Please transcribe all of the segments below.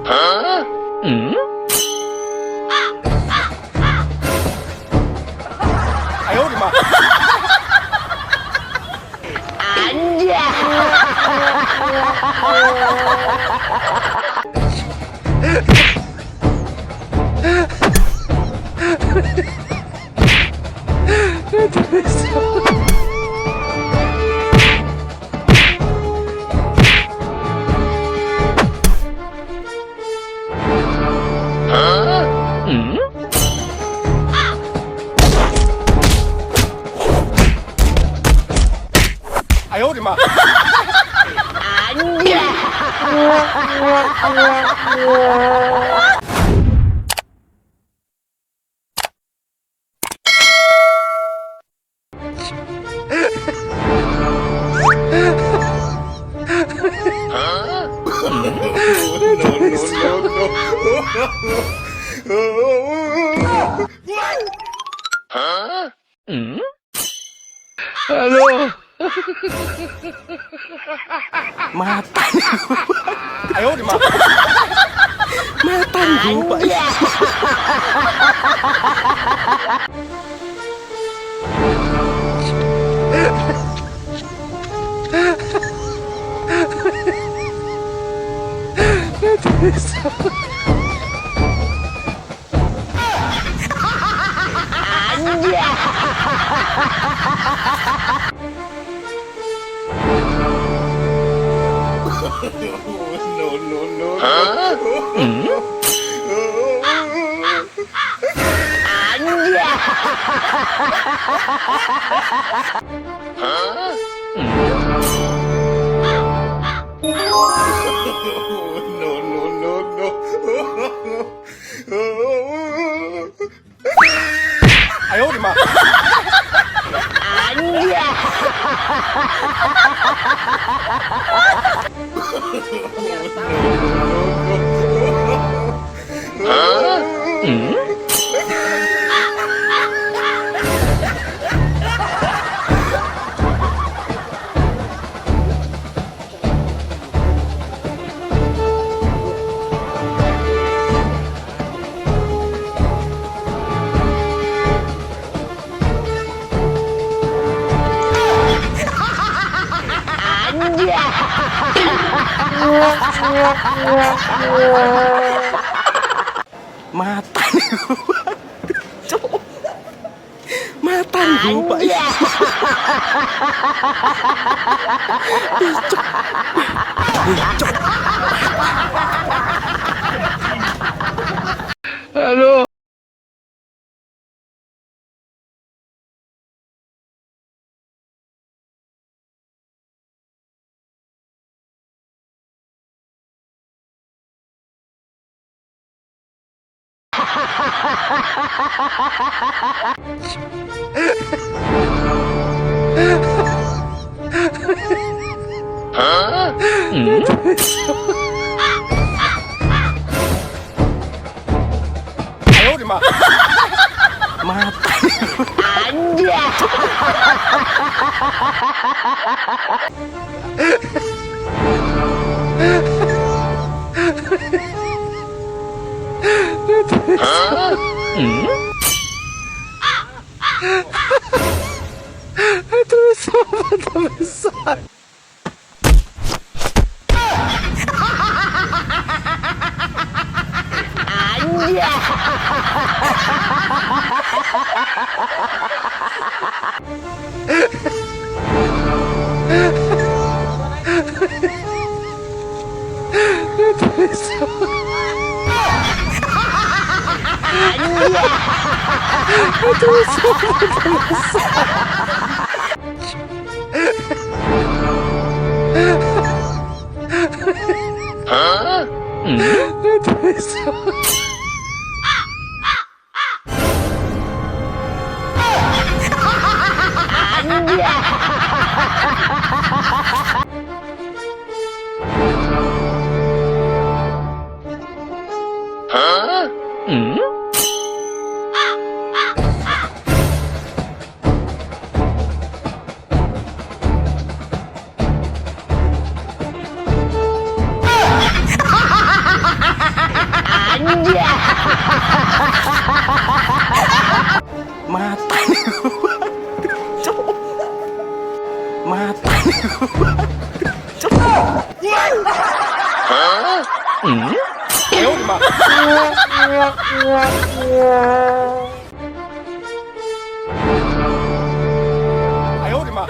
Hah? Hmm? Ayo di mana? Hah? Hmm? Ayo di mana? Hah? Hmm? Halo. Mata. Ayo di mana? Mata lupa. Hah? Hmm? Hah? Ayo di mana? Hah? Hmm? Mata. Mata lupa. Halo. Hah? Hmm? Ayo di mana? Mata. Hah? Hmm? Itu mata besar. Hah? Hmm? Hah? Hmm? Mata. Ayo di mah. Ayo di mah. Ayo di mah. Ayo di mah.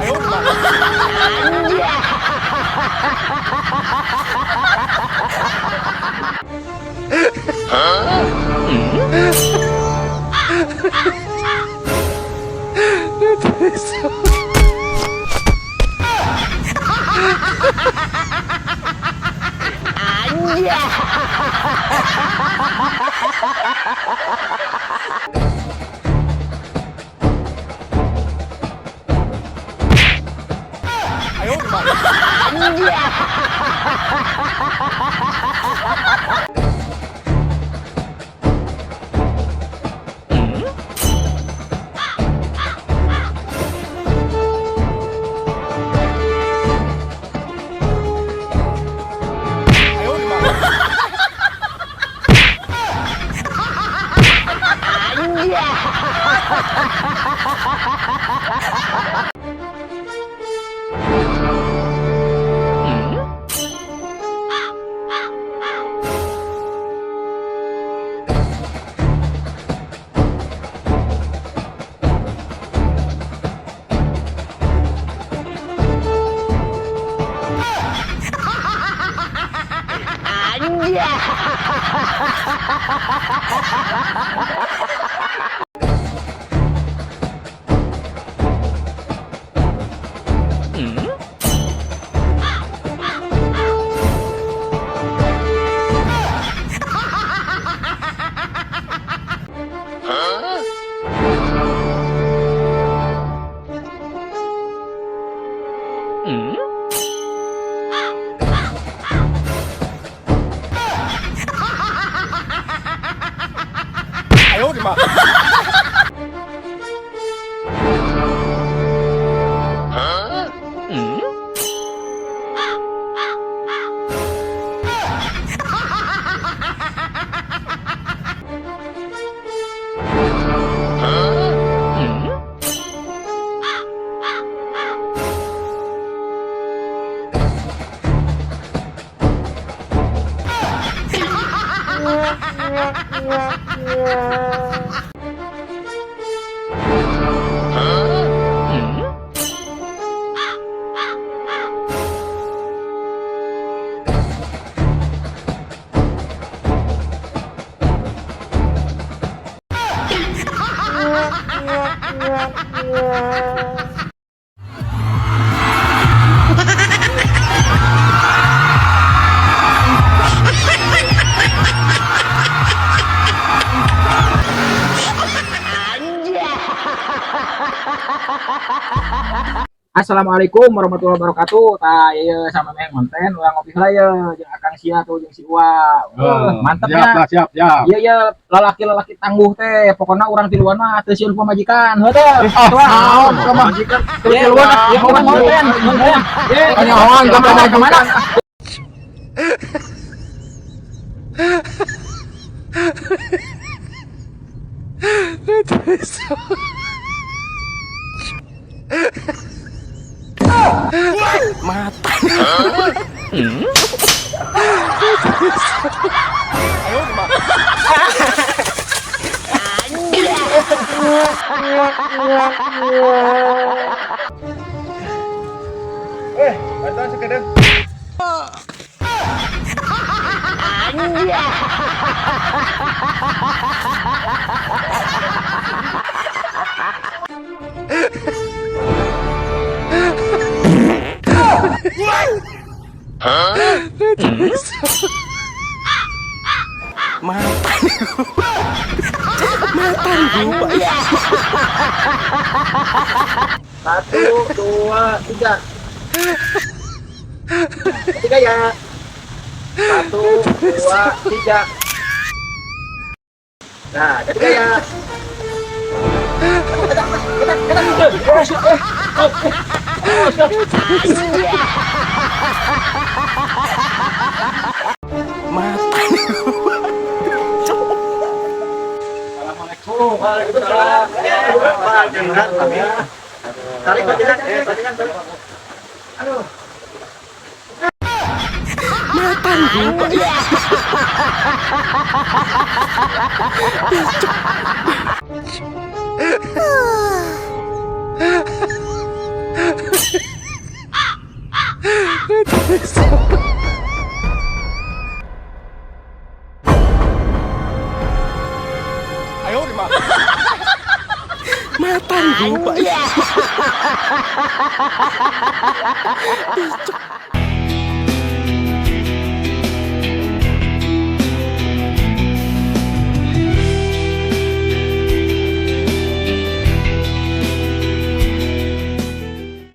Ayo di mah. Ayo di mah. Assalamualaikum warahmatullahi wabarakatuh. Tah ieu sama meh konten urang ngopi heula ye jeung Akang Sia tuh jeung si Uwa. Mantep siap, nya. siap, siap. Ieu ye lalaki-lalaki tangguh teh. Pokona urang tiluan mah teu sieun pamajikan. Heuh teh. naon pamajikan? Teu tiluan ieu urang konten. Nyahoan ka mana? Mata. Ayo di mah. Bantuan sekedar. Mata. Mata lupa ya. 1, 2, 3. Ketiga ya. 1, 2, 3. Nah, ketiga ya. Mata. Assalamualaikum. Waalaikumsalam. Tarik bajikan, tarik. Aduh. Mata lupa ya. Ayo, di mana? Mata lupa ya.